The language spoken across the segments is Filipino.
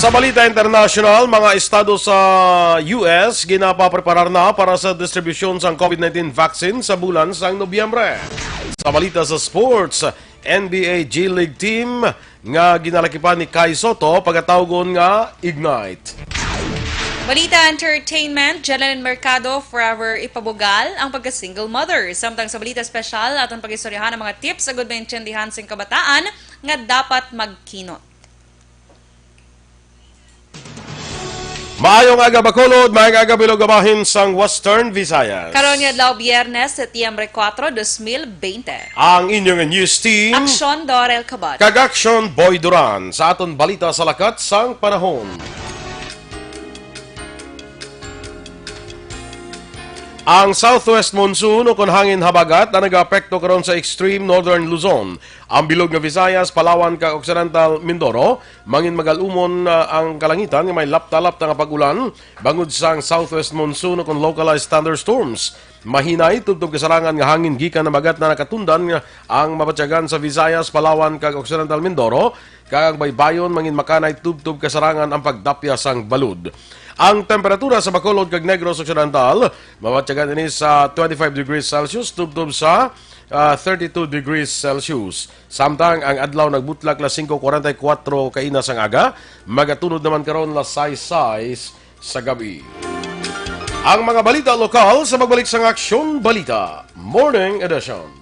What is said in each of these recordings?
Sa balita international, mga estado sa US ginapapreparar na para sa distribusyon ng COVID-19 vaccine sa bulan sang Nobyembre. Sa balita sa sports, NBA G League team nga ginalakipan ni Kai Soto pagkatawgon nga Ignite. Balita entertainment, Jeline Mercado forever ipabugal ang pagka-single mother. Samtang sa balita special, atong pag-istoryahan ng mga tips sa good maintindihan sing kabataan nga dapat magkinot. Maayong aga Bacolod, maayong aga bilog gabahin sang Western Visayas. Karon nga adlaw Biyernes, Setyembre 4, 2020. Ang inyong news team, Aksyon Dorel Cabot. Kag-Action Boy Duran sa aton balita sa lakat sang panahon. Ang southwest monsoon o hangin habagat na nag-apekto karon sa extreme northern Luzon. Ang bilog nga Visayas, Palawan kag Occidental Mindoro, mangin magalumon ang kalangitan nga may lapta-lapta nga pag-ulan bangod sang southwest monsoon o localized thunderstorms. Mahinay tubtob kasarangan nga hangin gikan na magat na nakatundan nga ang mabatyagan sa Visayas, Palawan kag Occidental Mindoro, kag baybayon mangin makanay tubtob kasarangan ang pagdapya sang balud. Ang temperatura sa Bacolod kag Negros Occidental mabatyagan ini sa 25 degrees Celsius tubtob sa 32 degrees Celsius. Samtang ang adlaw nagbutlak la 5:44 kainas ang aga, magatunod naman karon la 6:06 sa gabi. Ang mga balita lokal sa magbalik sang Aksyon Balita Morning Edition.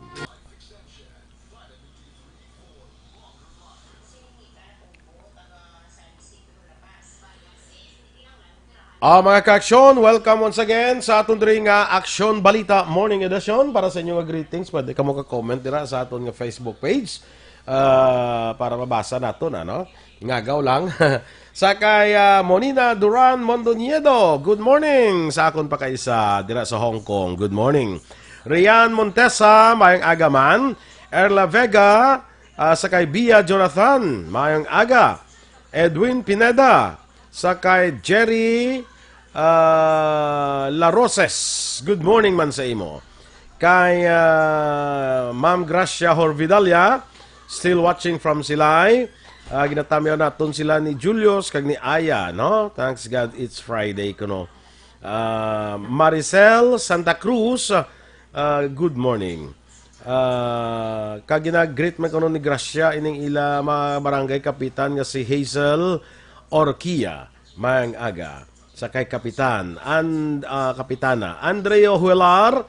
Mga ka-aksyon, welcome once again sa aton diri nga Aksyon Balita Morning Edition. Para sa inyo nga greetings, pwede ka mo ka-comment dira sa aton nga Facebook page para mabasa naton, ano? Ngagaw lang. Sa kay Monina Duran Mondoniedo, good morning. Sa akon pa kaysa dira sa Hong Kong, good morning. Rian Montesa, mayang aga man. Erla Vega, sa kay Bia Jonathan, mayang aga. Edwin Pineda, sa kay Jerry La Roses, good morning man sa imo. Kay Ma'am Gracia Horvidalia, still watching from Silay. Ginatamyo naton sila ni Julius kag ni Aya, no? Thanks God it's Friday kuno. Maricel Santa Cruz, good morning. Kag ginag-greet man kuno ni Gracia ining ila mga barangay kapitan nga si Hazel Orquia, mayang aga. Sa kay Kapitan, Kapitana, Andreo Huelar,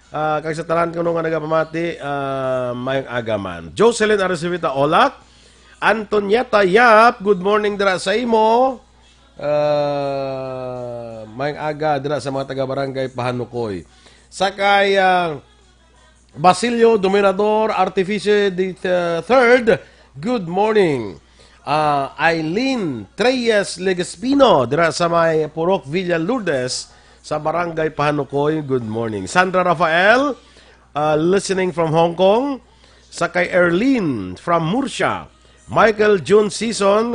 kag sa tanan kuno nga nagapamati, mayang aga man. Jocelyn Aresivita Olak, Antonieta Yap, good morning dira sa imo. Mayang aga dira sa mga taga-barangay Pahanukoy. Sa kay Basilio Dominador Artifice the Third, good morning. Eileen Treyes Legespino dira sa may Purok Villa Lourdes sa Barangay Pahanukoy, good morning. Sandra Rafael, listening from Hong Kong. Sa kay Erlene from Murcia. Michael June Season,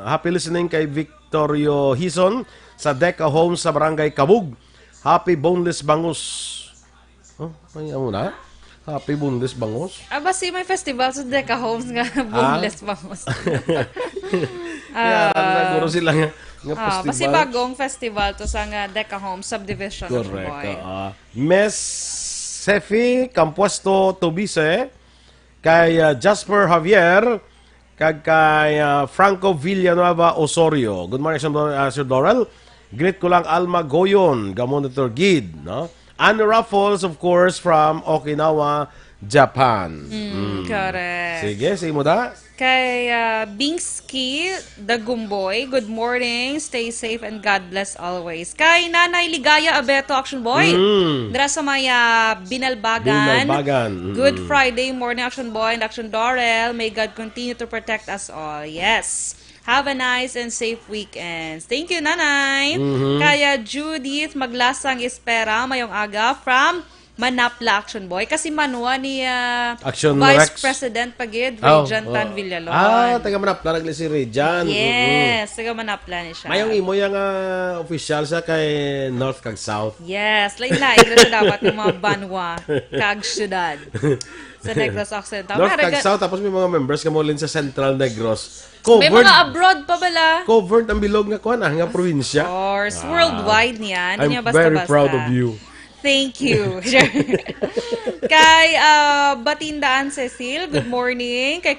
happy listening kay Victorio Hison sa Deca Homes sa Barangay Kabug. Happy Boneless Bangus. Oh, ay muna. Happy Boneless Bangus. Basi may festival sa Deca Homes nga boneless bangus. Naguro sila nga festival. Basi bagong festival to sa nga Deca Homes subdivision. Correct. Miss Sefi Campuesto Tobise, kay Jasper Javier, kag kay Franco Villanueva Osorio. Good morning, Sir Dorel. Greet ko lang Alma Goyon, Gamonitor Gid, no? Anne Raffles, of course, from Okinawa, Japan. Correct. Sige, sige mo da. Kay Bingsky Dagumboy, good morning, stay safe and God bless always. Kay Nanay Ligaya Abeto, Action Boy, dira sa maya Binalbagan. Good Friday morning, Action Boy and Action Dorel. May God continue to protect us all. Yes. Have a nice and safe weekend. Thank you, Nanay. Kaya Judith Maglasang Espera, mayong aga from Manapla Action Boy kasi manua ni Action Vice Rex. President Pagid, Regent Tan Villalon. taga Manapla nagli si Rejan. Yes, taga Manapla ni siya. Mayong imo yung official sa kay North kag South. Yes, lain-lain na dapat ng mga banwa kag syudad sa Negros Occidental. North kag South, tapos may mga members ka mo sa Central Negros. May Covered, mga abroad pa bala. covered ang bilog nga kuan nga probinsya. Of course, worldwide niyan. I'm Hindi niya basta-basta. very proud of you. Thank you. Kay Batindaan Cecil, good morning. Kay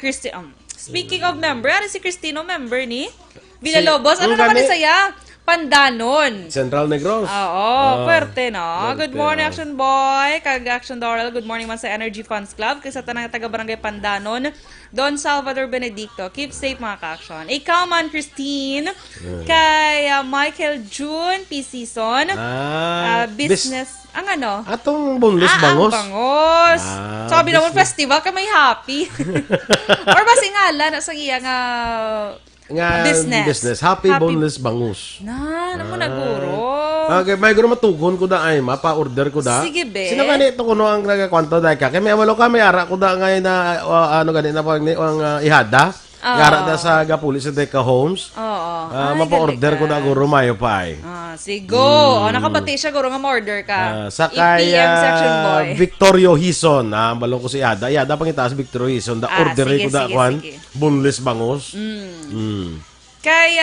speaking of member, ano si Cristino member ni? Villalobos, ano naman ni saya? Pandanon. Central Negros. Oo, pwerte no. Pwerte, Good morning, Action Boy. Kag Action Doral, good morning man sa Energy Funds Club. Kay sa tanang taga-barangay Pandanon. Don Salvador Benedicto. Keep safe mga ka-action. Ikaw man, Christine. Kay Michael June, P. Season. Business. Ang ano? Atong boneless bangos. Ang bangos. Sabi naman, festival ka may happy. Or basi ngala, sa iya nga business. Happy boneless bangus. Naman na guro. Okay, may guro matugon ko da ay mapa-order ko da. Sige, be. Sino ganito kuno ang nagakwanto dahil ka? Kaya may amalo ka, may ara ko da ngayon na ano ganito na pag ang ihada. Gara da sa Gapuli sa Deca Homes. Oo. Mapa-order ko da guro mayo pa ay. Sigo. Nakabati siya guro nga ma-order ka. Sa kay PM Section Boy. Victorio Hison, balong ko si Ihada. Ihada pang itaas Victorio Hison. Da order sige, ko da sige, kwan. sige. Boneless bangus. Kay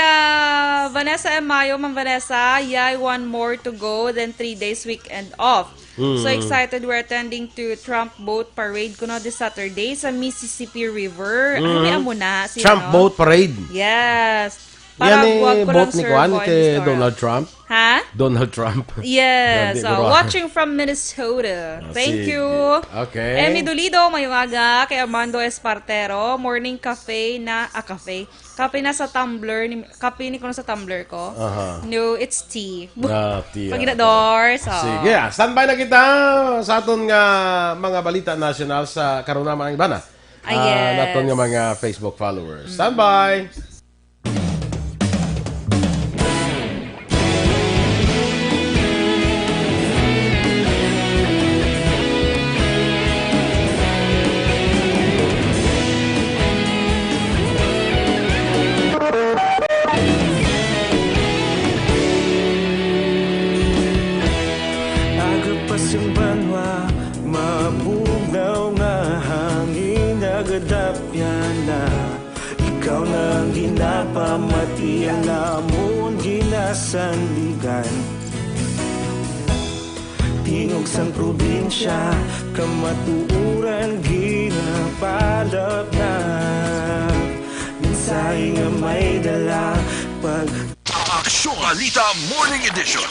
Vanessa Emayo, Ma'am Vanessa, yay, one more to go, then 3 days weekend off. So excited, we're attending to Trump Boat Parade kuno this Saturday sa Mississippi River. Ano niya mo na? Si, Trump Boat Parade. Yes. Yan Parang boat ni Kwan, kay Donald Trump. Ha? Donald Trump. Yes. Grabe, bro. Watching from Minnesota. Thank sige. you. Okay. Emmy Dolido, mayong aga. Kay Armando Espartero. Morning cafe na, cafe. Kape na sa tumbler. Kape ni ko na sa tumbler ko. No, it's tea. Tea. Pag doors. Sige, standby na kita sa aton nga mga balita national sa karon naman ang bana. Yes. Naton nga mga Facebook followers. Standby. Agapasang banwa, mabugaw nga hangin nagadapya na. Ikaw na ang ginapamatian namon ginasandigan. Tingog sang probinsya, kamatuuran ginapalap na. Minsay nga may dala pag Aksyon Balita Morning Edition.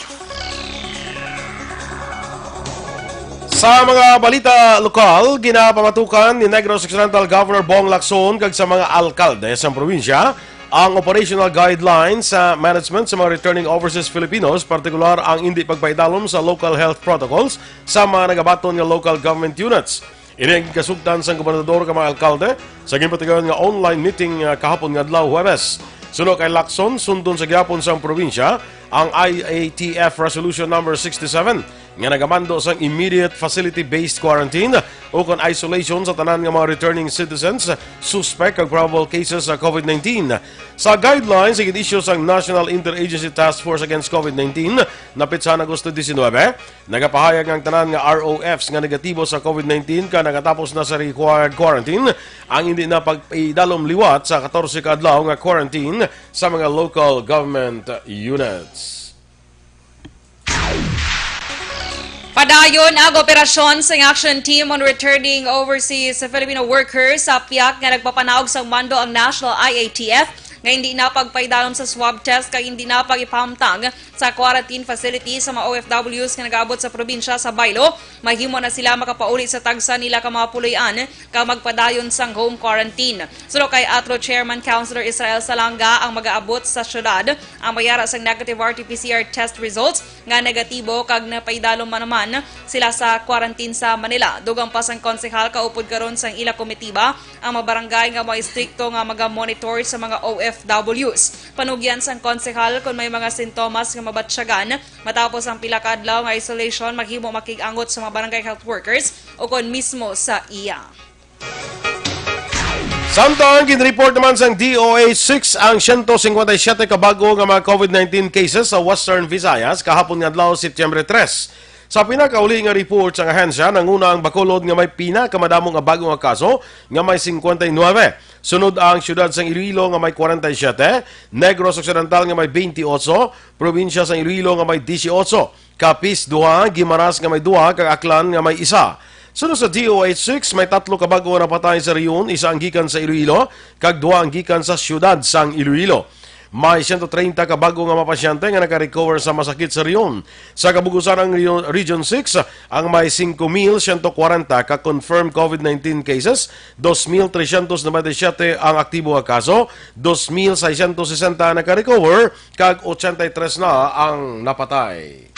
Sa mga balita lokal, ginapamatukan ni Negros Occidental Governor Bong Lacson kag sa mga alkalde sa probinsya ang operational guidelines sa management sa mga returning overseas Filipinos, partikular ang hindi pagpaidalom sa local health protocols sa mga nagabaton nga local government units. Ini ang kasugtan sa gobernador ka mga alkalde sa ginpatigayon nga online meeting kahapon nga adlaw Huwebes. Sunod kay Lacson, sundon sa gyapon sa probinsya ang IATF Resolution Number 67 nga nagamando sa immediate facility-based quarantine o kon isolation sa tanan nga mga returning citizens suspect kag probable cases sa COVID-19. Sa guidelines sigid issue sa National Interagency Task Force Against COVID-19 napit sa Agosto 19, nagapahayag ang tanan nga ROFs nga negatibo sa COVID-19 ka nagatapos na sa required quarantine ang hindi na pag-idalom liwat sa 14 ka adlaw nga quarantine sa mga local government units. Padayon ang operasyon sa action team on returning overseas Filipino workers sa piyak nga nagpapanaog sa mando ang National IATF nga hindi na pagpaidalom sa swab test kay hindi na pagipamtang sa quarantine facility sa mga OFWs nga nag-abot sa probinsya sa Bailo. Mahimo na sila makapauli sa tagsa nila ka mga puloy-an ka magpadayon sang home quarantine. Sulo kay Atro Chairman Councilor Israel Salanga ang mag-aabot sa syudad ang mayara sang negative RT-PCR test results nga negatibo kag napaidalom man naman sila sa quarantine sa Manila. Dugang pa sang konsehal kaupod karon sang ila komitiba ang mga barangay nga mga istrikto nga maga-monitor sa mga OFWs OFWs. Panugyan sang konsehal kung may mga sintomas nga mabatsyagan matapos ang pila ka adlaw nga isolation maghimo makigangot sa mga barangay health workers o kon mismo sa iya. Samtang ginreport naman sang DOH-6 ang 157 kabago nga mga COVID-19 cases sa Western Visayas kahapon nga adlaw Setyembre 3. Sa pinakauli nga report sa ahensya, nanguna ang Bacolod nga may pinakamadamo nga bago nga kaso nga may 59. Sunod ang siyudad sang Iloilo nga may 47, Negros Occidental nga may 28, probinsya sang Iloilo nga may 18, Capiz 2, Guimaras nga may 2, kag Aklan nga may 1. Sunod sa DOH-6, may 3 kabago na patay sa riyon, 1 ang gikan sa Iloilo, kag 2 ang gikan sa siyudad sang Iloilo. May 130 kabago nga mga pasyente nga naka-recover sa masakit sa riyon. Sa kabugusan ng Region 6, ang may 5,140 ka-confirmed COVID-19 cases, 2,397 ang aktibo nga kaso, 2,660 naka-recover, kag 83 na ang napatay.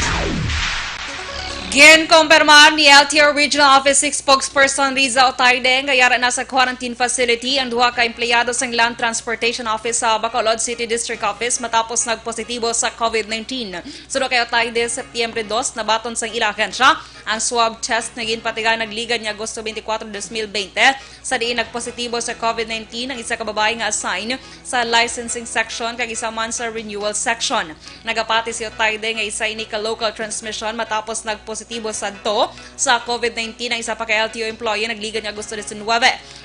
Ginkumpirma ni LTO Regional Office 6 spokesperson Riza Otayde nga yara na sa quarantine facility ang duha ka empleyado sa Land Transportation Office sa Bacolod City District Office matapos nagpositibo sa COVID-19. Sunod kay Otayde, Setyembre 2, nabaton sa ila ahensya ang swab test na ginpatigan nagligad niya Agosto 24, 2020 sa diin nagpositibo sa COVID-19 ang isa ka babae nga assign sa licensing section kag isa man sa renewal section. Nagapati si Otayde nga isa ini ka local transmission matapos nagpositibo sadto sa COVID-19 ang isa pa ka LTO employee nagligad niya Agosto 19.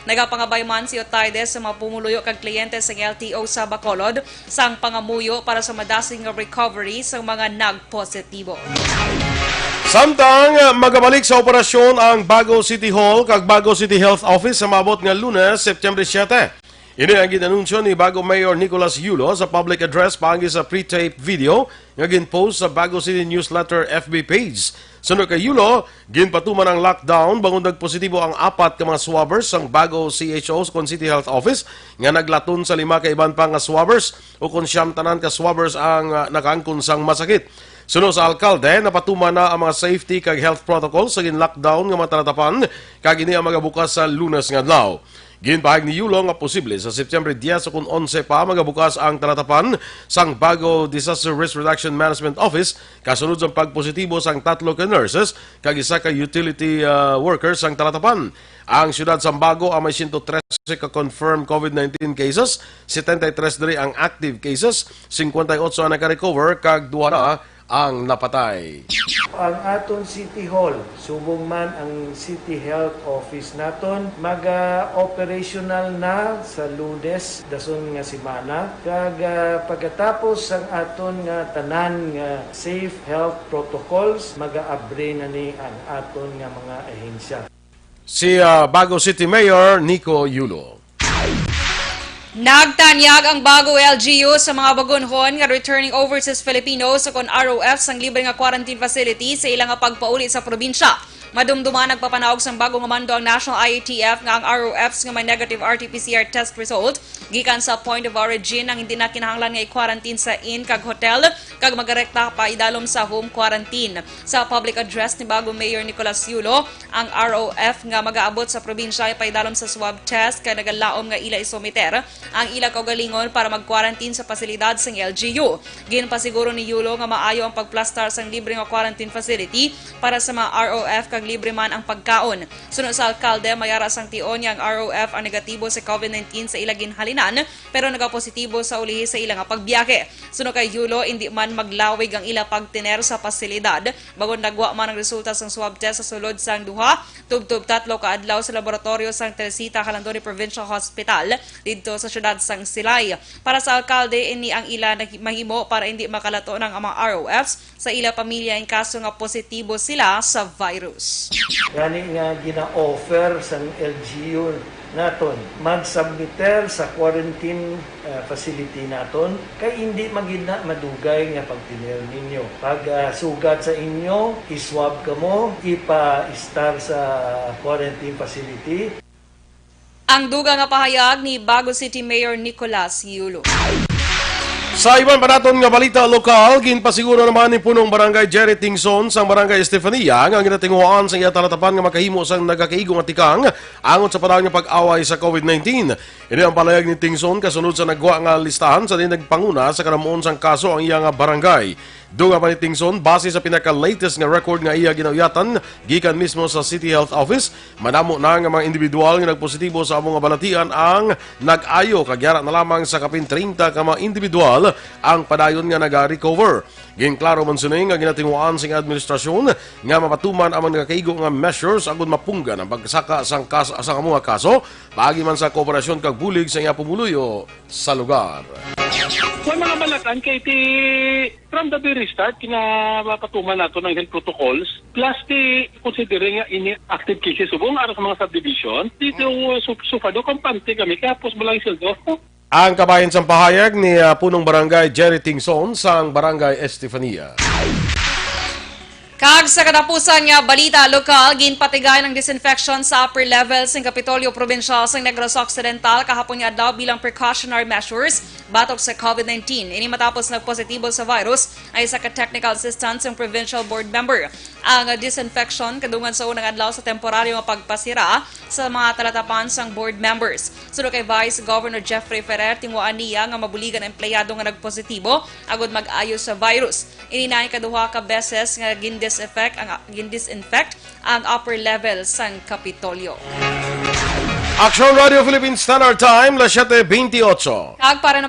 Nagapangabay man si Otayde sa mga pumuluyo kag kliyente sa LTO sa Bacolod sang pangamuyo para sa madasing recovery sa mga nagpositibo. Samtang magabalik sa operasyon ang Bago City Hall kag Bago City Health Office sa maabot nga Lunes, Setyembre 7. Ini ang ginanunsyo ni Bago Mayor Nicolas Yulo sa public address paagi sa pre-tape video nga ginpost sa Bago City Newsletter FB page. Sunod kay Yulo, ginpatuman ang lockdown bangon nagpositibo ang 4 ka mga swabbers sang Bago CHOs kon City Health Office nga naglaton sa 5 ka iban pa nga swabbers o kon siyam tanan ka swabbers ang nakaangkon sang masakit. Sunod sa alkalde, napatuman na ang mga safety kag health protocols sa gin-lockdown nga matalatapan kag ini ang magabukas sa Lunes nga adlaw. Ginpahag ni Yulo nga posible sa Setyembre 10 o 11 pa magabukas ang talatapan sang Bago Disaster Risk Reduction Management Office kasunod sa pagpositibo sang 3 ka nurses kag isa ka utility workers sang talatapan. Ang siyudad sa Bago ang may 113 ka confirmed COVID-19 cases, 73 diri ang active cases, 58 ang naka-recover kag 2 na ang napatay. Ang aton City Hall, subong man ang City Health Office naton, maga-operational na sa Lunes, dason nga semana. Kag pagkatapos ang aton nga tanan nga safe health protocols, maga-abre na ni ang aton nga mga ahensya. Si Bago City Mayor Nico Yulo. Nagtanyag ang Bago LGU sa mga bagunhon nga returning overseas Filipinos sa kon ROF sang libre nga quarantine facility sa ilang nga pagpauli sa probinsya. Madumduman nagpapanaog sang bago nga mando ang National IATF nga ang ROFs nga may negative RT-PCR test result gikan sa point of origin ang hindi na kinahanglan nga i-quarantine sa inn kag hotel kag magarekta pa idalom sa home quarantine. Sa public address ni Bago Mayor Nicolas Yulo, ang ROF nga magaabot sa probinsya ay paidalom sa swab test kay nagalaom nga ila isomiter ang ila kaugalingon para mag-quarantine sa pasilidad sang LGU. Ginpasiguro ni Yulo nga maayo ang pagplastar sang libre nga quarantine facility para sa mga ROF kag libre man ang pagkaon. Sunod sa alkalde, mayara sang tion nga ang ROF ang negatibo sa COVID-19 sa ilang ginhalinan pero nagapositibo sa ulihi sa ilang pagbiyahe. Sunod kay Yulo, hindi man maglawig ang ila pagtiner sa pasilidad bagon nagwa man ang resulta sang swab test sa sulod sang duha tubtub 3 ka adlaw sa laboratorio sang Teresita Calandoni Provincial Hospital didto sa syudad sang Silay. Para sa alkalde, ini ang ila mahimo para hindi makalato ng mga ROFs sa ila pamilya in kaso nga positibo sila sa virus. Gani nga gina-offer sa LGU naton mag-submiter sa quarantine facility naton kay hindi magina madugay nga pagtinir ninyo. Pag sugat sa inyo, iswab kamo, ipa-star sa quarantine facility. Ang duga nga pahayag ni Bago City Mayor Nicolas Yulo. Sa iban pa naton nga balita lokal, ginpasiguro naman ni punong barangay Jerry Tingson sa barangay Estefania nga ginatinguan sa iya talatapan nga makahimo sang nagakaigong atikang angon sa panahon nga pag-away sa COVID-19. Ini ang palayag ni Tingson kasunod sa nagwa nga listahan sa nagpanguna sa kanamuon sang kaso ang iya nga barangay. Duga pa ni Tingson, base sa pinaka-latest nga record nga iya ginawyatan, gikan mismo sa City Health Office, madamo na nga mga individual nga nagpositibo sa among nga balatian ang nag-ayo, kagyara na lamang sa kapin 30 ka mga individual ang padayon nga naga-recover. Ginklaro man suning nga ginatinguan sa administrasyon nga mapatuman ang mga kaigo nga measures agud mapunggan ang pagsaka sang mga kaso, paagi man sa kooperasyon kag bulig sa iya pumuluyo sa lugar. May mga balatan kay ti from the very start kinapatuman nato ng health protocols plus ti considering nga ini active cases subong ara sa mga subdivision dito sufado kampante kami kapos balang sildo. Ang kabayan sa pahayag ni punong barangay Jerry Tingson sang barangay Estefania. Kag sa katapusan nga balita lokal, ginpatigay ng disinfection sa upper levels ng Kapitolyo Provincial sa Negros Occidental kahapon nga adlaw bilang precautionary measures batok sa COVID-19. Ini matapos nagpositibo sa virus ay sa technical assistance ng provincial board member. Ang disinfection kadungan sa unang adlaw sa temporaryo nga pagpasira sa mga talatapan sang board members. Sunod kay Vice Governor Jeffrey Ferrer, tinguan niya nga mabuligan ang empleyado nga nagpositibo agud mag-ayo sa virus. Ininay kaduha ka beses nga gindisinfect ang upper level sang Kapitolyo. Action Radio Philippines Standard Time, las 7:28. Kag para na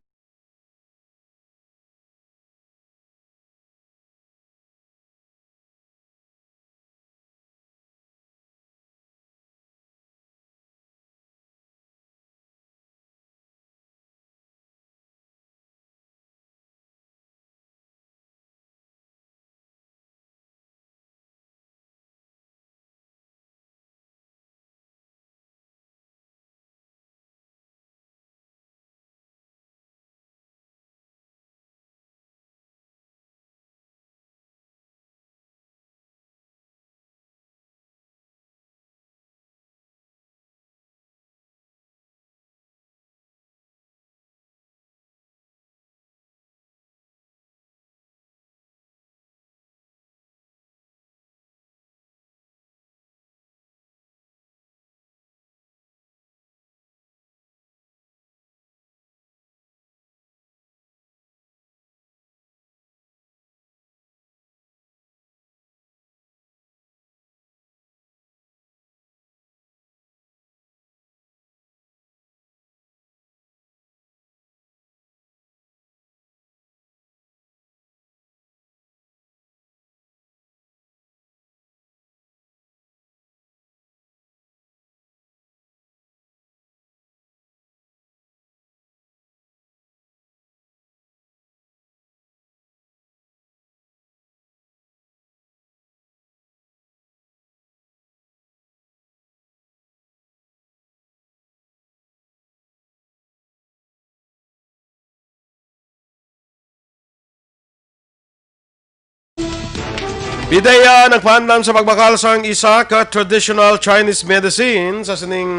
Bidaya nagpaandam sa pagbakal sa isa ka traditional Chinese medicine sa sining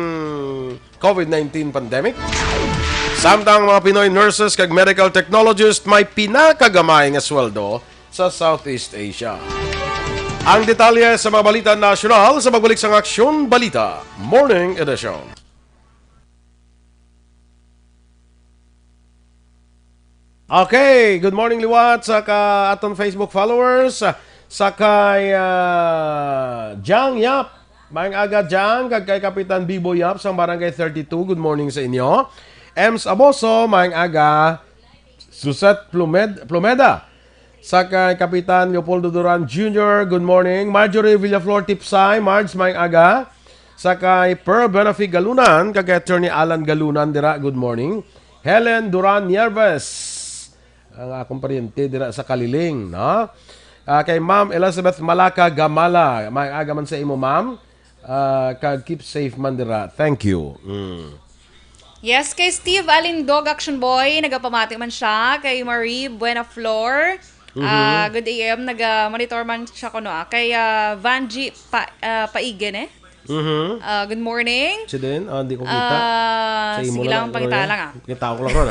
COVID-19 pandemic. Samtang mga Pinoy nurses kag medical technologists may pinakagamay nga sweldo sa Southeast Asia. Ang detalye sa mga balita nasyonal sa pagbalik sa Aksyon Balita Morning Edition. Okay, good morning liwat sa aton Facebook followers. Sakay Jang Yap. Maayong aga Jang, kag kay Kapitan Bibo Yap sa Barangay 32. Good morning sa inyo. Ems Aboso, maayong aga. Suset Plumeda. Sakay Kapitan Leopoldo Duran Jr. Good morning. Marjorie Villaflor Tipsay, Marge, maayong aga. Sakay Per Benafi Galunan, kag Attorney Alan Galunan dira. Good morning. Helen Duran Nieves. Ang akong paryente dira sa Kaliling, no? Kay Ma'am Elizabeth Malaka Gamala. May aga man sa imo, Ma'am. Keep safe man dira. Thank you. Yes, kay Steve Alindog, Action Boy, nagapamati man siya. Kay Marie Buenaflor, good AM, nag-monitor man siya ko no. Kay Vanji Paigen eh. Good morning. Si din, hindi ko kita. Sa imo sige lang, pangita lang Kita ko lang ron.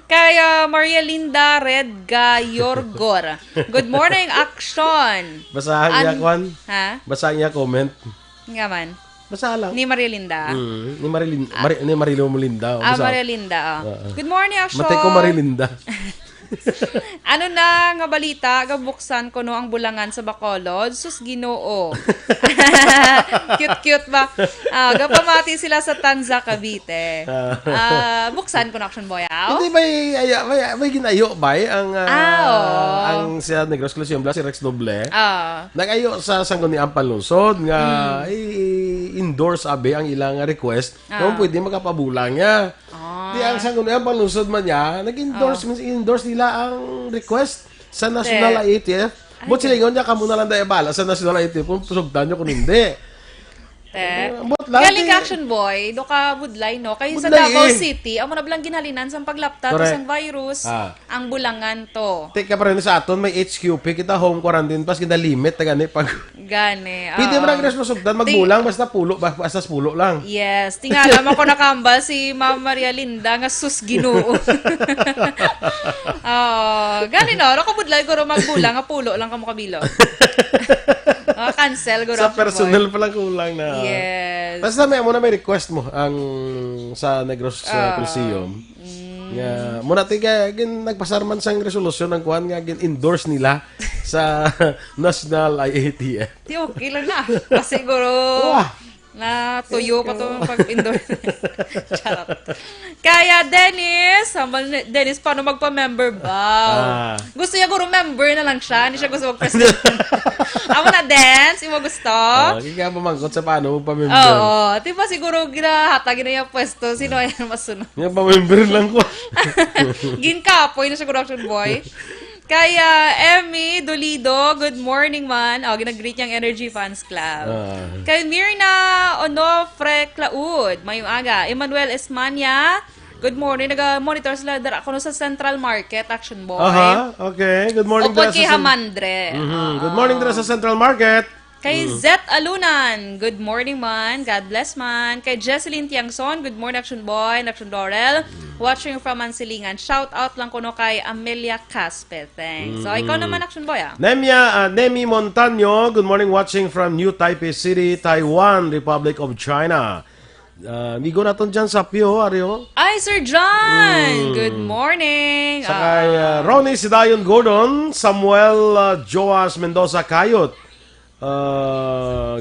Kay Maria Linda Redga Yorgor. Good morning, action. Basahan niya, Kwan. Ha? Basahan niya comment. Nga man. Basahan lang. Ni Maria Linda. Ni Marilo Molinda. Maria Linda. Good morning, action. Matay ko Marilinda. Ano na nga balita, gabuksan ko no ang bulangan sa Bacolod, sus Ginoo. Cute ba? Gapamati sila sa Tanza, Cavite. Buksan ko na Action Boy. Hindi may ginayo ba ang ang siya Negros Clusium si Rex Doble. Nagayo sa Sangguniang Panlungsod nga endorse abe ang ilang request kung pwede makapabulang niya. Di ang Sangguniang Panlungsod man niya, nag-endorse nila ang request sa National IATF. But sila yun niya kamo na lang dahil bala sa National IATF kung pusugdan nyo kung hindi. Galing Action Boy, do ka budlay no. Kay sa Davao City, amo na blang ginhalinan sa paglapta to sang virus, ang bulangan to. Teka pa rin sa aton, may HQP, kita home quarantine pas, kita limit, gani pag... Gani. Pwede mo nag-rest masugdan, magbulang, basta pulo lang. Yes, tingalam ako nakambal si Ma'am Maria Linda nga sus Ginoo. Gani no, nakabudlay ko ro magbulang, nga pulo lang kamo kabilo. Cancel go Sa personal pa lang kulang na. Yes. Basta may request mo ang sa Negros Coliseum. Nga muna tiga nagpasarman sang resolusyon ng kuan nga endorse nila sa National IATF. Di okay lang na. Kasi siguro na tuyo pa to pag-endorse. Charot. Kaya Dennis, paano magpa-member ba? Gusto niya guro member na lang siya. Hindi siya gusto mag-president. Amo na dance, imo gusto? Kaya mamangkot sa paano mo pa-member. Oo. Diba siguro ginahatag na yung pwesto. Sino ay masunod? Nga pa-member lang ko. Ginkapoy na siya guro Action Boy. Kaya Emmy Dolido, good morning man. Ginag-greet niyang Energy Fans Club. Kay Mirna Onofre Claud, mayong aga. Emmanuel Esmania, good morning. Nag-monitor sila ako sa Central Market, Action Boy. Okay. Good morning. Upod kay Hamandre. Good morning dira sa Central Market. Kay Zet Alunan, good morning man. God bless man. Kay Jesseline Tiangson, good morning Action Boy, Action Dorel. Watching from Mansilingan. Shout out lang kuno kay Amelia Caspe. Thanks. So, ikaw naman Action Boy Nemi Montaño, good morning watching from New Taipei City, Taiwan, Republic of China. Migo naton dyan sa Pio, Ario. Ay, Sir John! Good morning! Sa kay Ronnie Sidayon Gordon, Samuel Joas Mendoza Kayot.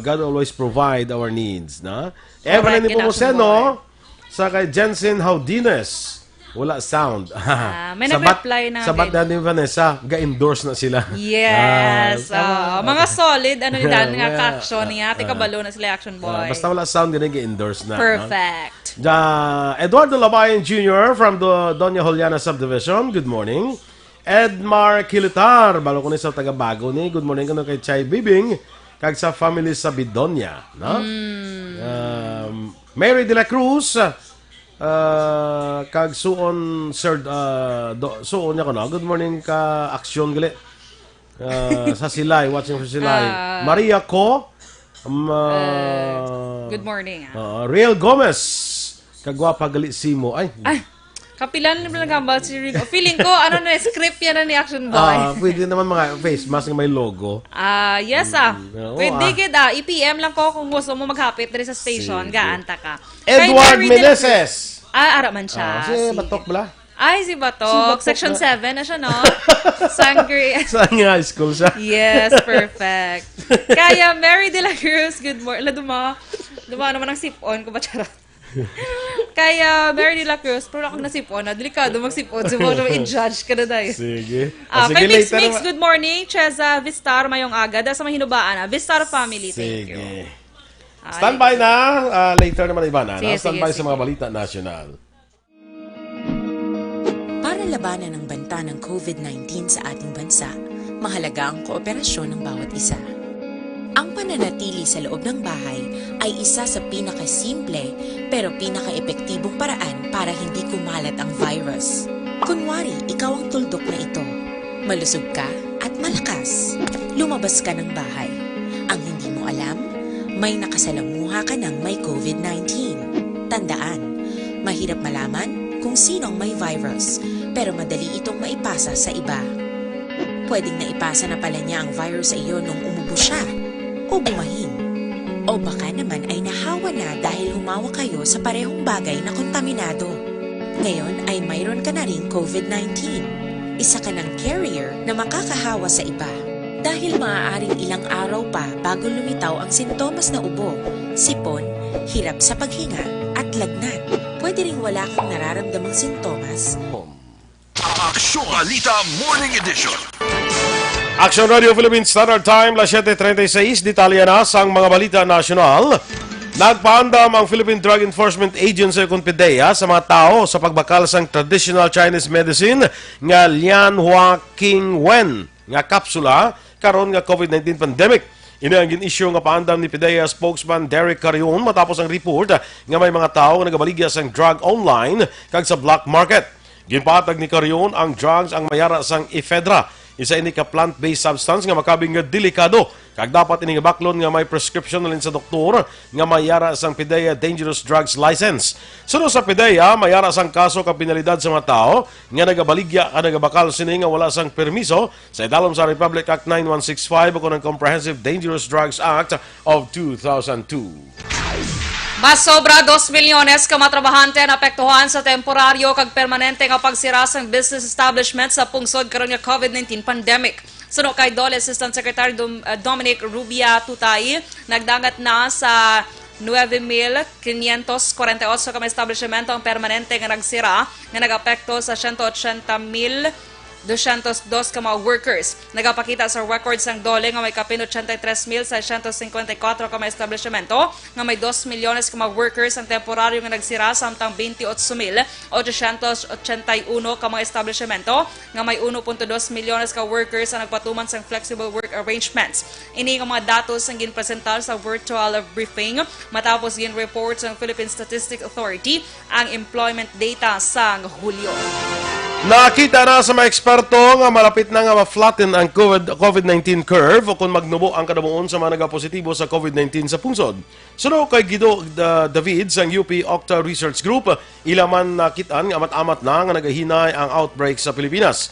God always provide our needs, na? Evelyn Ipomuseno, sa kay Jensen Haudines. Wala sound. May nag-reply na. Sabat na ni Vanessa, ga-endorse na sila. Yes. Mga solid, nila nga ka-action niya. Tikabalo na sila Action Boy. Basta wala sound, din ga-endorse na. Perfect. Eduardo Labayan Jr. from the Doña Juliana Subdivision, good morning. Edmar Kilitar, balo ko ni sa taga-bago ni. Good morning kano kay Chay Bibing, kag sa family sa Bidonia, no? Mary de la Cruz, kag suon Sir suon niya kono. Good morning ka aksyon gali. Sa Silay, watching sa Silay. Maria Ko, good morning. Real Gomez, kagwapa gali simo. Ay. Kapilan na nagambal si Rico. Feeling ko, script yan na ni Action Boy. Pwede naman mga face mask na may logo. Yes Pwede i-PM lang ko kung gusto mo maghapit dali sa station. Gaanta ka. Edward Meneses. Araman siya. Si Batok bala? Ay, si Batok. Section 7 na siya, no? Sangre. Sa high school siya. Yes, perfect. Kaya Mary de la Cruz, good morning. Duma naman ang sip-on ko ba, charot? Kaya Mary de la Cruz, pero ako nasipon na, delikado magsipon. So, i-judge ka na dahil. Sige. Kay Mix, good morning. Cheza Vistar, mayong aga. Dahil sa mahinubaan, Vistar family, thank you. Standby na. Later naman iba na. Standby sa mga balita nasyonal. Para labanan ang banta ng COVID-19 sa ating bansa, mahalaga ang kooperasyon ng bawat isa. Ang pananatili sa loob ng bahay ay isa sa pinakasimple pero pinaka-epektibong paraan para hindi kumalat ang virus. Kunwari, ikaw ang tuldok na ito. Malusog ka at malakas. Lumabas ka ng bahay. Ang hindi mo alam, may nakasalamuha ka ng may COVID-19. Tandaan, mahirap malaman kung sino ang may virus. pero madali itong maipasa sa iba. Pwedeng naipasa na pala niya ang virus sa iyo nung umubo siya o bumahing. O baka naman ay nahawa na dahil humawa kayo sa parehong bagay na kontaminado. Ngayon ay mayroon ka na ring COVID-19. Isa ka ng carrier na makakahawa sa iba. Dahil maaaring ilang araw pa bago lumitaw ang sintomas na ubo, sipon, hirap sa paghinga at lagnat. Pwede ring wala kang nararamdamang sintomas. Aksyon! Balita Morning Edition. Action Radio Philippines Standard Time, las 7:36, detalya na sang mga balita nasyonal. Nagpaandam ang Philippine Drug Enforcement Agency kung PDEA sa mga tao sa pagbakal sang traditional Chinese medicine nga Lianhua King Wen nga kapsula karon nga COVID-19 pandemic. Ini ang gin-issue nga paandam ni PDEA spokesman Derek Carion matapos ang report nga may mga tao nga nagabaligya sang drug online kag sa black market. Ginpatag ni Carion ang drugs ang mayara sang ephedra. Isa ini ka plant-based substance nga makabing nga delikado kag dapat ini nga baklon nga may prescription na sa doktor nga mayara sang PDEA Dangerous Drugs License. Sunod sa PDEA, mayara sang kaso ka penalidad sa mga tao nga nagabaligya ka nagabakal sini nga wala sang permiso sa idalom sa Republic Act 9165 o ng Comprehensive Dangerous Drugs Act of 2002. Mas sobra 2 milyones ka matrabahante na apektuhan sa temporaryo kag permanente nga pagsira sang business establishment sa pungsod karon nga COVID-19 pandemic. Suno kay DOLE Assistant Secretary Dominic Rubia Tutay, nagdangat na sa 9,548 ka mga establishmento ang permanente nga nagsira nga nagapekto sa 180,202 ka mga workers. Nagapakita sa records ng DOLE nga may kapin 83,654 ka mga establishmento nga may 2 milyones ka mga workers ang temporaryo nga nagsira samtang 28,881 ka mga establishmento nga may 1.2 milyones ka workers ang nagpatuman sa flexible work arrangements. Ini nga mga datos ang ginpresentar sa virtual briefing matapos gin-report ng Philippine Statistics Authority ang employment data sa Hulyo. Nakita na sa mga eksperto nga malapit na nga ma-flatten ang COVID-19 curve o kung magnubo ang kadamuon sa mga nagapositibo sa COVID-19 sa pungsod. Suno kay Guido David sa UP Octa Research Group, ilaman nakitaan nga amat-amat na nga nagahinay ang outbreak sa Pilipinas.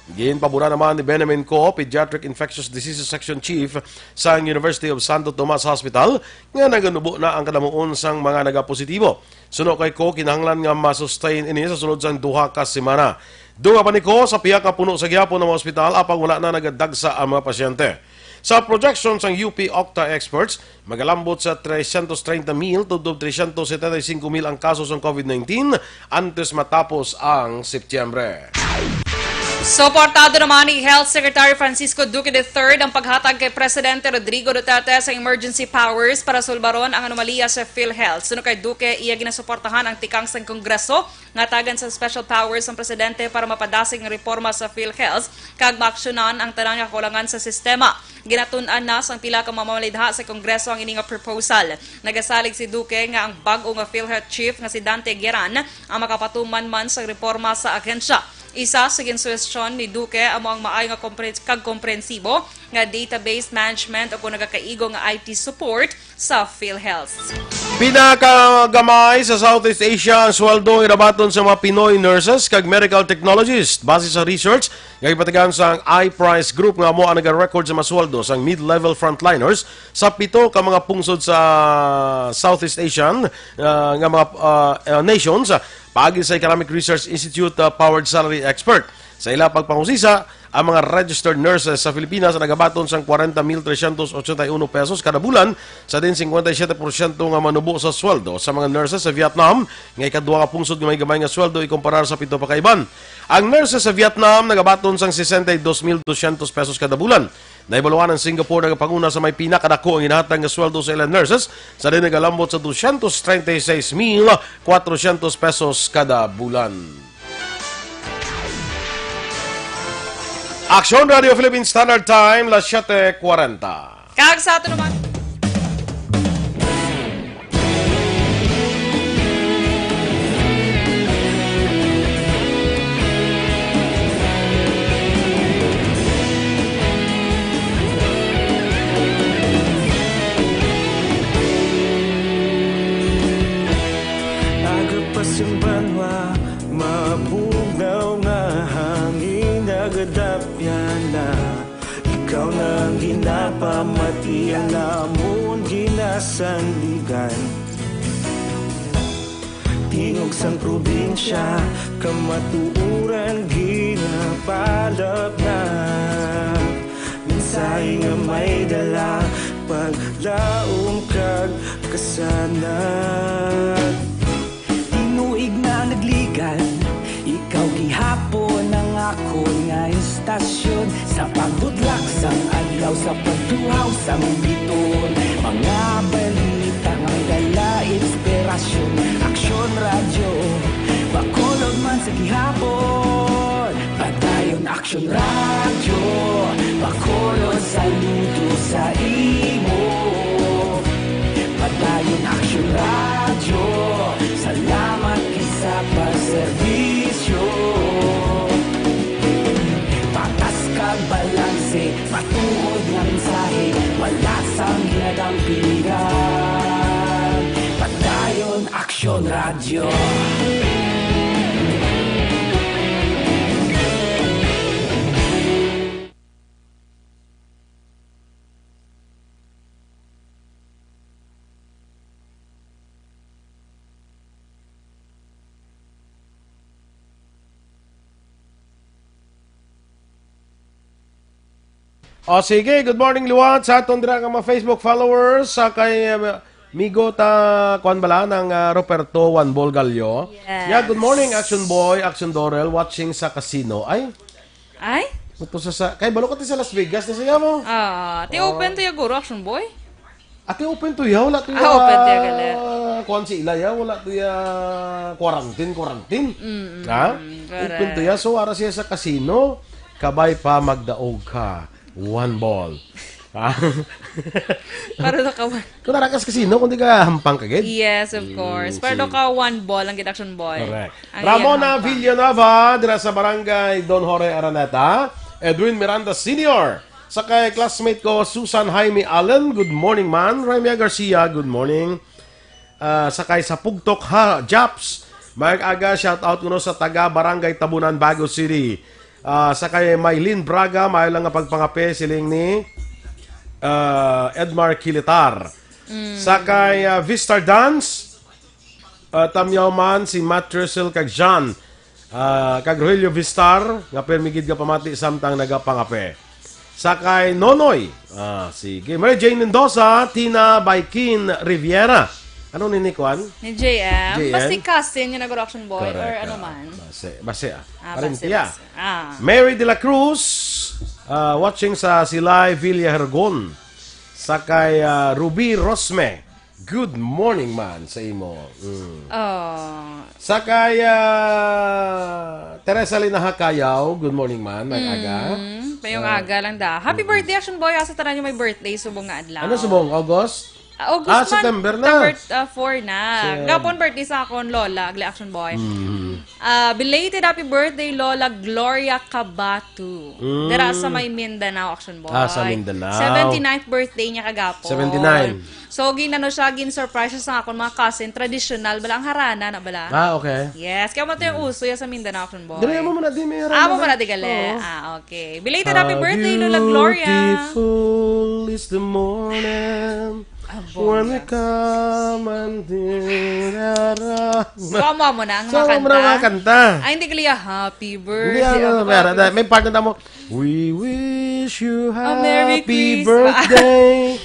Ginpabura naman ni Benjamin Co, Pediatric Infectious Diseases Section Chief sa University of Santo Tomas Hospital, nga naganubo na ang kadamuon sang mga nagapositibo. Suno kay Co, kinahanglan nga masustain ini sa sulod sang 2 ka semana. Duha pa ni Co sa piya ka puno sa gyapon ng ospital apang wala na nagadagsa ang mga pasyente. Sa projections ng UP Octa experts, magalambot sa 330,000 to 375,000 ang kasos ng COVID-19 antes matapos ang Setyembre. Suportado naman ni Health Secretary Francisco Duque III ang paghatag kay Presidente Rodrigo Duterte sa emergency powers para sulbaron ang anomalya sa PhilHealth. Suno kay Duque, iya ginasuportahan ang tikang sa Kongreso nga tagan sa special powers ng Presidente para mapadasig ng reforma sa PhilHealth kag maaksyonan ang tanang kakulangan sa sistema. Ginatun-an na sang pila ka mamamalidha sa Kongreso ang ining proposal. Nagasalig si Duque nga ang bag-o nga PhilHealth Chief nga si Dante Gueran ang makapatuman man sa reforma sa ahensya. Isa sa ginsuwestyon ni Duque amo ang maayo nga kagkomprensibo nga database management o kung nagakaigo nga IT support sa PhilHealth. Pinakagamay sa Southeast Asia ang sweldo irabaton sa mga Pinoy nurses kag medical technologists base sa research nga ipatagan sa iPrice Group nga mo ang nag-record sa masweldo sa mid-level frontliners sa 7 ka mga pungsod sa Southeast Asian nga mga nations. Paagi sa Economic Research Institute powered salary expert. Sa ila pagpangusisa, ang mga registered nurses sa Pilipinas nagabaton sang 40,381 pesos kada bulan sa din 57% nga manubo sa sweldo sa mga nurses sa Vietnam nga ikadua ka pungsod nga may gamay nga sweldo ikumparar sa 7 pa kaiban. Ang nurses sa Vietnam nagabaton sang 62,200 pesos kada bulan. Naibaluan ng Singapore nagapanguna sa may pinakadako ang inahatag nga sweldo sa ilang nurses sa din nagalambot sa 236,400 pesos kada bulan. Aksyon Radio Philippines Standard Time, las 7:40. Kag sa ato naman. Agapasimbanwa, mapugaw nga napamati ang namon ginasandigan. Tingog sang probinsya, kamatuuran ginapalap na. Minsay nga may dala, paglaong kag kasanag. Tinuig na nagligan, ikaw gihapon ang ako nga istasyon. Sa pagbutlak sang adlaw, sa pagtuhaw sang biton. Mga balita nga dala inspirasyon. Aksyon radyo, bakulog man sa gihapon. Padayon aksyon radyo, bakulog saludo sa imo. Padayon aksyon radyo, salamat isa pagserbisyo. Patas kag balanse, matuod nga mensahe, wala sang ginadampigan. Padayon aksyon radyo. O sige, good morning liwat sa aton dira nga mga Facebook followers sa kay Migo ta kuan bala ng Roberto Juan Bolgallo. Yes. Yeah, good morning Action Boy, Action Dorel watching sa casino. Ay, Ay? ito sa kay balo ka ti sa Las Vegas na siya mo. Ti open to yung guro, Action Boy? Ate open to ya, wala to ya. Open to ya, gali. Kuan si Ila ya, wala to ya quarantine. Ha? Open to ya, so ara siya sa casino, kabay pa magdaog ka. One ball. Para do ka Kung narakas casino, kung di ka hampang kagid. Yes, of course. Para do ka one ball ang Action Boy. Correct. Ang Ramona iyang hampang. Villanueva, dira sa barangay Don Jorge Araneta. Edwin Miranda Sr. Sa kay classmate ko, Susan Jaime Allen. Good morning, man. Raimia Garcia, good morning. Sa kay sa Pugtok Japs. Mag-aga, shout out ko sa taga Barangay Tabunan, Baguio City. Sa kay Maylin Braga, may lang nga pagpangape siling ni Edmar Kilitar. Sa kay Vistar Dance, tamyaw man si Matt Trussell kag Jean. Kag Rogelio Vistar, nga permigid ka pamati samtang nagapangape. Sa kay Nonoy, sige. Mary Jane Mendoza, Tina Baikin Riviera. Ano ni Kwan? Ni JM. JM? Basta cousin yung nag-Action Boy or Correct, ano man. Base. Base. Mary de la Cruz, watching sa Silay Villa Hergon. Sa kay Ruby Rosme. Good morning man sa imo. Oh. Sa kay Teresa Lina Hakayaw, good morning man, mag-aga. Payong aga lang da. Happy birthday, Action Boy. Asa tanan yung may birthday, subong nga adlaw. Ano subong August? August man, September na. September 4 na. Gapon birthday sa akon, Lola, Agli Action Boy. Belated happy birthday, Lola Gloria Cabatu. Dara sa may Mindanao, Action Boy. Sa Mindanao. 79th birthday niya kagapon. 79. So, ginano siya, gin-surprise siya sa akon, mga cousin, traditional, balang harana na bala. Okay. Yes, kaya mo ito yung uso ya sa Mindanao, Action Boy. Dire mo muna di may Mo muna di gali. Okay. Belated happy birthday, Lola Gloria. Beautiful is the morning. When we come and dinara. Sama mo na ang So, mo na mga kanta. Ay, hindi kaliya, happy Hindi birthday. ano, may part na mo. We wish you Merry happy Christmas. birthday.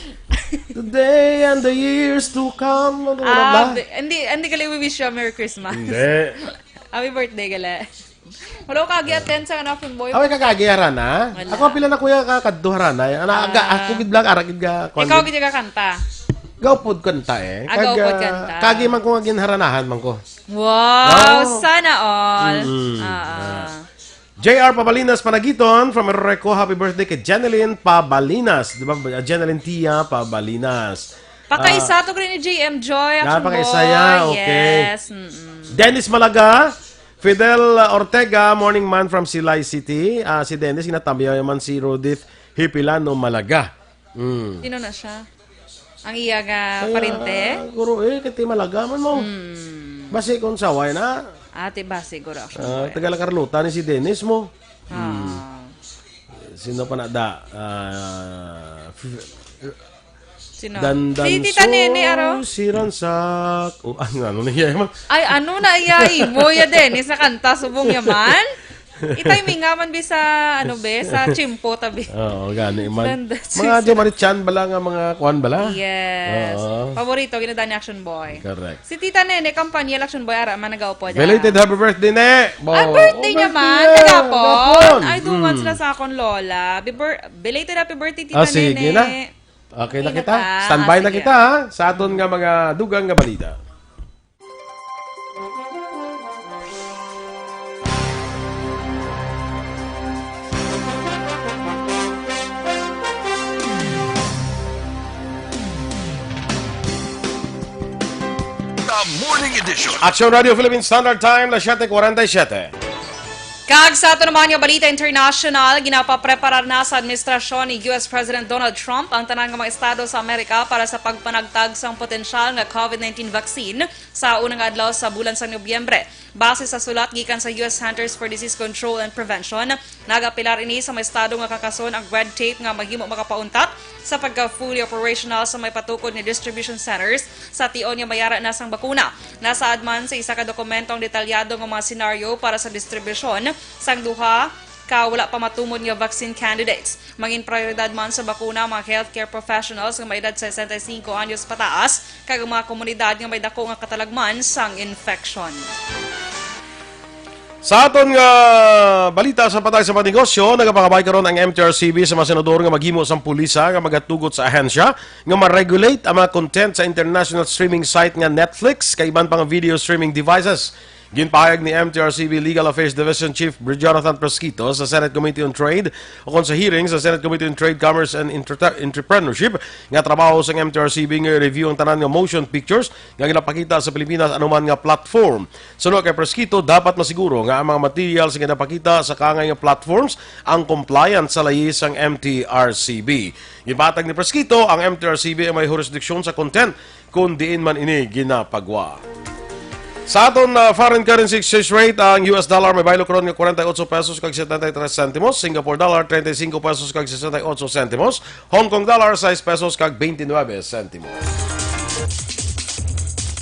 Today and the years to come. Hindi kaliya we wish you a Merry Christmas. Hindi. Happy birthday, gali. Wala ka gi-attend sa Action Boy. Away kakagiyaran na. Wala. Ako pila na kuya kakadduharan na. Ako gid lang arakid ka. Ikaw gid ka kanta. Gawpod kanta eh. Gawpod kanta. Kagi man ko nga ginharanahan man ko. Wow, No. sana all. JR Pabalinas Panagiton from Reco. Happy birthday kay Jeneline Pabalinas. Di ba? Jeneline Tia Pabalinas. Pakaisa to rin ni JM Joy, Action Boy. Pakaisaya, okay. Yes. Dennis Malaga. Fidel Ortega, morning man from Silay City. Si Dennis, inatamyaw man si Rodith Hipilano Malaga. Sino na siya? Ang iyaga parinte? Guro kiti Malaga man mo. Basi kung saway na. Ate ba siguro, Action Boy. Tagala Carlota ni si Dennis mo. Sino pa na da? Sino? Dandan Si Tita Nene, aro? si Ransak. Oh, ano na yan? Ay, ano na iyai mo ya Dennis na kanta subong yaman? Itay mi nga man bi sa ano be sa chimpo tabi. Oo, gani man. Dandan Mga Jomarichan bala nga mga kuan bala. Yes. Oo. Paborito ginadaan ni Action Boy. Correct. Si Tita Nene kampanya Action Boy ara man nagaupo dyan. Belated happy birthday, ne! Ay, birthday niya man. Kagapon. Ay, duman sila sa akong lola. Belated happy birthday, Tita Nene. Sige na. Okay na Okay na kita. ta. Standby na Sige. kita, ha? Sa aton nga mga dugang nga balita. The Morning Edition. Action Radio Philippines Standard Time, la 7:47. Kag sa ito naman yung balita international, ginapapreparar na sa administrasyon ni US President Donald Trump ang tanang mga estado sa Amerika para sa pagpanagtag sa potensyal nga COVID-19 vaccine sa unang adlaw sa bulan sa Nobyembre. Base sa sulat gikan sa US Centers for Disease Control and Prevention, nagapilar ini sa mga estado nga kakason ang red tape nga maghimo makapauntat sa pagka-fully operational sa may patukod ni distribution centers sa tion nga mayara na sang bakuna. Nasaad man sa isa ka dokumento ang detalyado nga mga senaryo para sa distribusyon sang duha ka wala pa matumod nga vaccine candidates. Mangin prioridad man sa bakuna mga healthcare professionals nga may edad 65 anyos pataas kag ang mga komunidad nga may dako nga katalagman sang infection. Sa aton nga balita sa patay sa panegosyo, nagapakabay karon ang MTRCB sa mga senador nga maghimo sang pulisa nga magatugot sa ahensya nga ma-regulate ang mga content sa international streaming site nga Netflix kay iban pang video streaming devices. Ginpahayag ni MTRCB Legal Affairs Division Chief Jonathan Prosquito sa Senate Committee on Trade o sa hearing sa Senate Committee on Trade, Commerce and Entrepreneurship nga trabaho sa MTRCB nga review ang tanan nga motion pictures nga ginapakita sa Pilipinas anuman nga platform. Sunod kay Prosquito, dapat masiguro nga ang mga materials nga ginapakita sa kangay nga platforms ang compliant sa layis ang MTRCB. Ginpatag ni Prosquito, ang MTRCB ay may jurisdiksyon sa content kung diin man ini ginapagwa. Sa aton foreign currency exchange rate, ang US dollar may baylo karon nga 48 pesos kag 73 sentimos, Singapore dollar 35 pesos kag 68 sentimos, Hong Kong dollar 6 pesos kag 29 sentimos.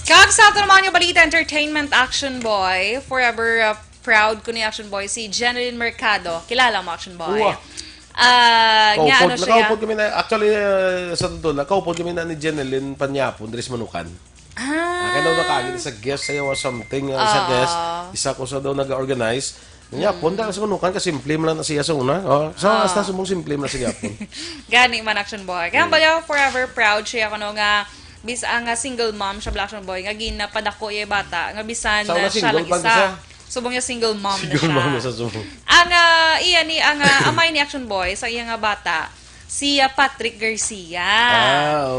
Kag sa ito naman yung balita entertainment Action Boy, forever proud ko ni Action Boy, si Jeneline Mercado. Kilala mo Action Boy? Uwa. Nga ano siya? Nakaupod kami na, actually, sa totoo, nakaupod kami na ni Jeneline Panyapon, Dres Manukan. Kaya daw nakagin sa guest sa'yo or something, sa guest, isa ko sa daw nag-organize. Nga, punta ka sa Manukan, kasi simple mo lang na siya sa una. Hasta sumong simple mo na siya po. Gani man Action Boy. Kaya ba forever proud siya kuno nga bisa nga single mom siya Action Boy nga ginapadako iya bata nga bisan Sa una siya lang single pag isa. siya? Subong niya single mom na Siguro siya. mo sa sumong. Ang iya ni ang amay ni Action Boy sa iya nga bata si Patrick Garcia.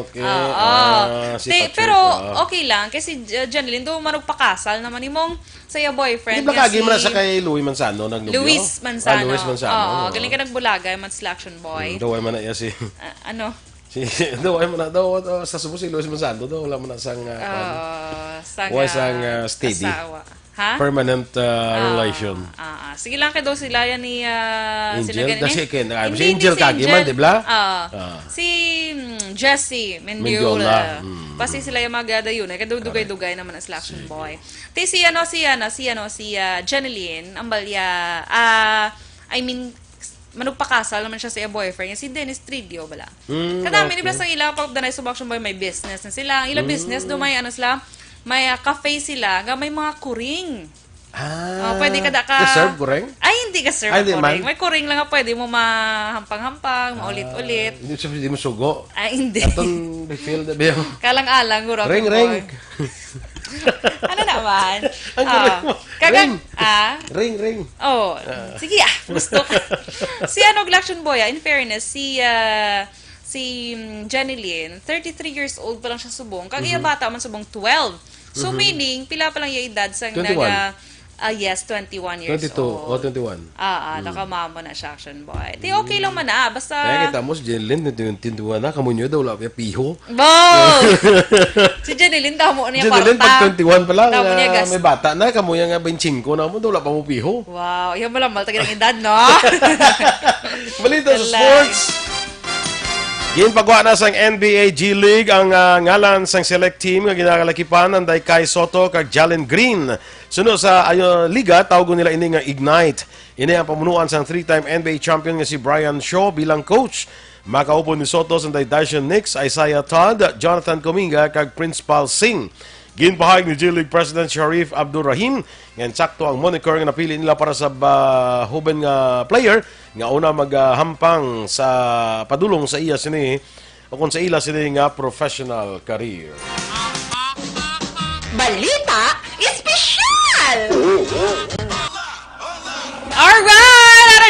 Okay. Oo. Si Patrick, Pero okay lang kasi Jeneline do man pakasal naman imong sa iya boyfriend Hindi ba kagi mo na sa kay Louis Manzano nag-nubyo? Luis Manzano. Luis Manzano. Oo, galing ka nagbulagay man sila Action Boy. Daway man na iya si... Ano? Daway man na. Sa subo si Luis Manzano. Wala man na sang... Sang steady. asawa. Ha? Permanent relation. Sige lang kayo sila yan ni... Angel? Dasi Ken. Hindi, Si Angel si kagi man, di ba? Si Jessie Mendiola. Mendiola. Pasi sila yung magada yun. Kadudugay-dugay naman ang Action Boy. Te si Jeneline, ambalya, I mean, manugpakasal naman siya sa iya boyfriend. Si Dennis Tridio, bala. Kadami, ni Blas ang ila, pag danay sa Action Boy, may business na sila. Ang ila business, do may ano sila, may cafe sila, nga may mga kuring. Pwede ka Ka-serve kuring? Ay, hindi ka serve Ay, hindi kuring. man. May kuring lang nga pwede mo mahampang-hampang, maulit-ulit. Hindi mo sugo. Ay, hindi. Atong refill na biyo. Kalang-alang, guro. Ring, ring. Ano naman? Ang kuring mo. Kagang, Ring, ring. Oh, sige gusto ka. Si Action Boy, in fairness, si Jeneline, 33 years old pa lang siya subong. Kag iya bata man subong 12. So meaning, pila pa lang yung edad sa 21. yes, 21 years 22 o old. 21. Nakamama na siya Action Boy. Di okay lang man basta... Kaya kita mo si Jeneline, tinduan na, kamunyo daw, wala pa piho. Wow! Si Jeneline, tamo niya Jeneline, parta. pag 21 pa lang, Tamo niya gas. may bata na, kamuya nga 25 na mo, daw, wala pa mo piho. Wow, yan mo lang, maltagin ang edad, no? Balita sa Wala. sports. Ginpagawa na sang NBA G League ang ngalan sang select team nga ginakalakipan ang Kai Soto kag Jalen Green. Suno sa liga, tawag nila ini nga Ignite. Ini ang pamunuan sang 3-time NBA champion nga si Brian Shaw bilang coach. Makaupo ni Soto sa Daishan Knicks, Isaiah Todd, Jonathan Kuminga kag Principal Singh. Ginpahayag ni G League President Sharif Abdurrahim nga sakto ang moniker nga napili nila para sa huben nga player nga una maghampang sa padulong sa iya sini o kung sa ila sini nga professional career. Balita espesyal! Alright!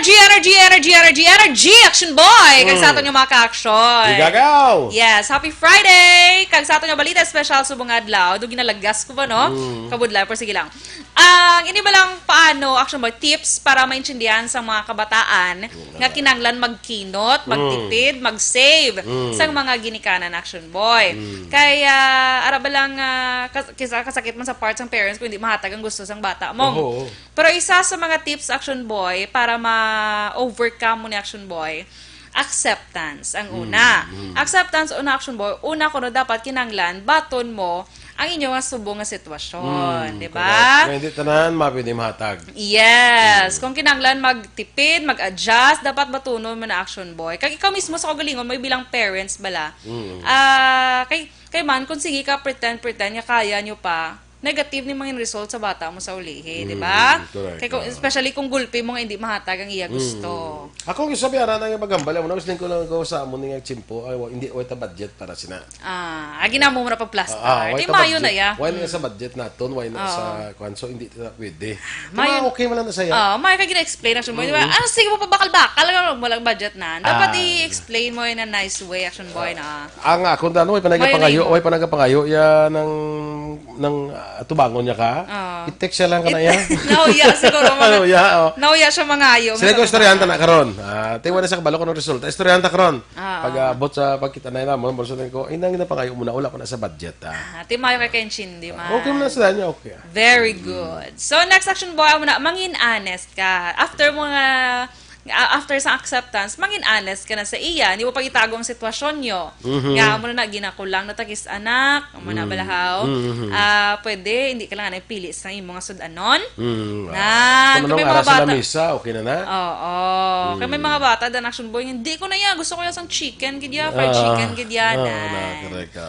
Energy, Action Boy! Kag sa aton yung mga ka-action. Igagaw! Yes, happy Friday! Kag sa aton yung balita special subong adlaw. Doon ginalagas ko ba, no? Kabudlay, pero sige lang. Ang ini ba lang paano, Action Boy, tips para maintindihan sa mga kabataan nga kinanglan magkinot, magtipid, mag-save sa mga ginikanan, Action Boy. Kaya, araba lang kasakit man sa parts ng parents kung hindi mahatag ang gusto sang bata mo. Pero isa sa mga tips, Action Boy, para ma-overcome mo ni Action Boy, acceptance ang una. Acceptance, una, Action Boy, una ko na dapat kinanglan, baton mo ang inyong subong nga sitwasyon. Di ba? Kung hindi tanan, mapindi mahatag. Yes. Kung kinanglan magtipid, mag-adjust, dapat batunon mo na, Action Boy. Kag ikaw mismo sa kagalingon, may bilang parents bala. Kay man, kung sige ka, pretend, nga kaya nyo pa, negative ni mga result sa bata mo sa ulihi, di ba? Correct. Especially kung gulpi mo nga hindi mahatag ang iya gusto. Ako yung sabi, aran ang magambal. Ako din ko lang ko sa amo nga chimpo. Ay, hindi, wait a budget para sina. Agi na mo na pag-plaster. Di mayo na ya. Why na sa budget naton, why na sa kwanso, hindi na pwede. Mayo- Okay man lang na saya. May ka gina-explain, Action Boy. Di ba? Ano, sige mo pa bakal-bakal. Walang budget na. Dapat i-explain mo in a nice way, Action Boy, na. Ang ako dano, way panagapangayo, way panagapangayo, ya ng tubangon niya ka. I-text siya lang ka na yan. Nauya, siguro. Nauya siya mangayo. Sila ko istoryanta na karon. Tingwa na sa kabalo ko ng resulta. Istoryanta karon. Pag abot sa pagkita na ina mo, borso ko, inang na pangayo muna ula pa na sa budget. Timayo kay Kenshin, di ma? Okay man sa niya, okay. Very good. So, next, Action Boy, muna, mangin honest ka. After sa acceptance, mangin honest ka na sa iya. Hindi mo pag itago ang sitwasyon nyo. Nga mo na ginakulang na tagis anak, mo na balahaw. Pwede, hindi ka lang na pili sa imong mga sudanon. Kung anong aras sa lamisa, okay na na? Oo. Kaya may mga bata, dan Action Boy, hindi ko na yan. Gusto ko yung sang chicken, kidya, fried chicken, kidya na. Correct.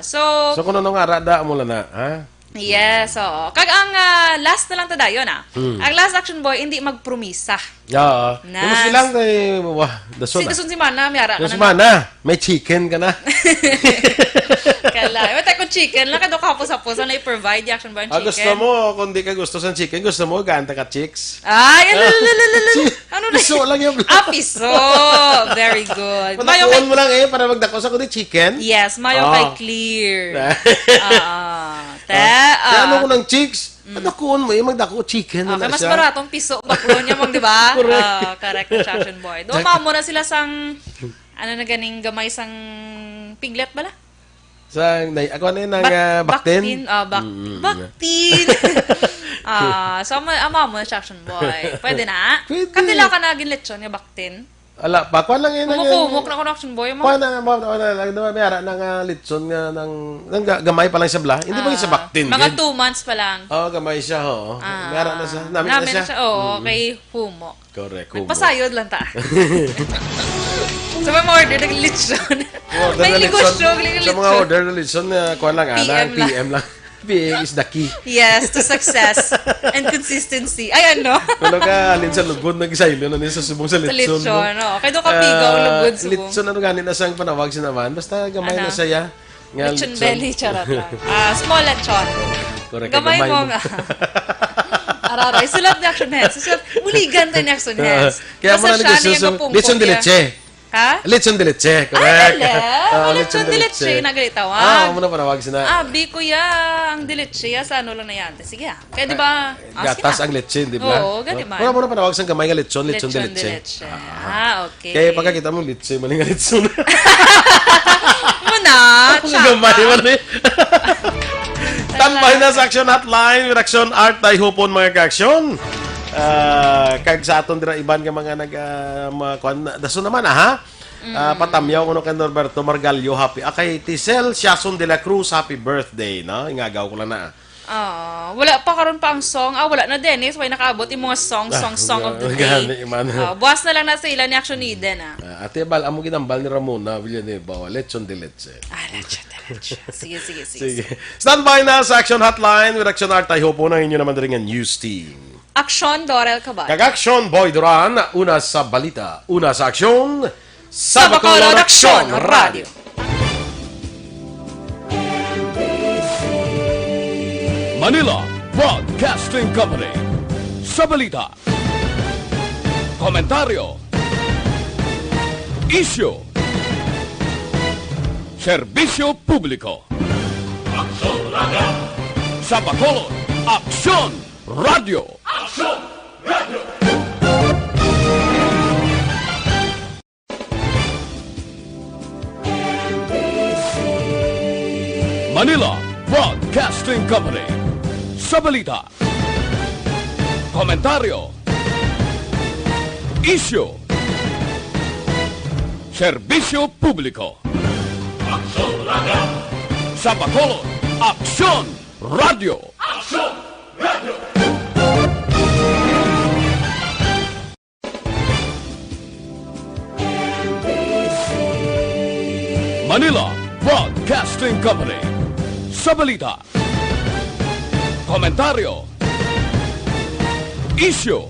So kung anong arada mo lang na, ha? yes, oo. Kag ang last na lang tadayon Ang last, Action Boy, hindi magpromisa. Kung silang kay, dason na. Dason si Mana, miyara ka Dason si Mana, may chicken ka na. Kala. Wala kung chicken lang, kado kapos-apos na i-provide yung Action Boy ang chicken. Gusto mo, kung di ka gusto sa chicken, gusto mo, ganta ka chicks. Ay, ano na? Piso lang yung Piso. Very good. Patakuan mo lang para magdako sa kundi chicken. Yes, mayo kay clear. Ano ko ng chicks? Patakuan mo magdako chicken. Okay, mas baratong piso. Baklo niya mong, di ba? Correct, Action Boy. Duma mo na sila sang, na ganing gamay sang piglet bala? Ako na yung baktin. Baktin. So, ama mo na siya, Action Boy. Pwede na? Pwede. Katila ka na ginlechon yung baktin. Ala, kuan lang yun. Kumukumok na ko na Action Boy. Kuan na, mayara ng litson nga, ng gamay pa lang siya bla. Hindi ba yung sa baktin? Mga 2 months pa lang. Gamay siya, ho. Mayara na siya. Namin na siya. Kay Humo. Correct, Humo. Pasayod lang ta. So, may order ng litson. May negosyo, sa mga order ng litson, kuan lang, PM lang. PM is the key. Yes, to success and consistency. Ay, ano? Kung ka, alin sa lugod, nag-isaylo na sa subong sa litson. Sa litson, no? Kaya doon ka pigaw, lugod subong. Litson, ganin na siyang panawag siya naman. Basta gamay na siya. Litson belly, charot lang. Small lechon. Correct. Gamay mo nga. Araray, sulat ni Action Heads. Muligan tayo ni Action Heads. Kaya mo na nag-suso. Litson de leche. Ha? Lechon de leche, correct. Lechon de leche, nagalitawan. Muna panawag sina. Abi, kuya, ang de leche, sa ano lang na yan. Sige, kaya di ba? Gatas ang leche, di ba? Oo, gani man. Muna panawag sa gamay nga lechon de leche. Okay. Kaya pagkakita mo leche, maling nga lechon. Muna, gamay man eh. Tambay na sa Action Hotline with Action Art tayo hupon mga ka-action. Kag sa aton dira iban nga mga daso naman ha. Patamyaw ko no kay Norberto Margallo, happy. Kay Tisel Siason de la Cruz, happy birthday, no? Ingagaw ko lang na. Wala pa karon pa ang song. Wala na Dennis. Why nakaabot yung mga song of the day. Buwas na lang na sa ilan ni Action Eden. Ate Bal, amo ginambal ni Ramona Villanueva, lechon de leche. Leche. Sige. Sige. Stand by na sa Action Hotline with Action Art. I hope po na inyo naman rin ang news team. Action Dorel Cabal. Kag-Action Boy Duran, una sa balita, una sa aksyon, sa Bacolod Action Radio. Manila Broadcasting Company. Sa balita, komentaryo, issue, serbisyo publiko. Sa Bacolod Action Radio. Manila Broadcasting Company. Sa balita, komentaryo, issue, serbisyo publiko. Sa Bacolod Action Radio. Manila Broadcasting Company. Sa balita, komentaryo, issue,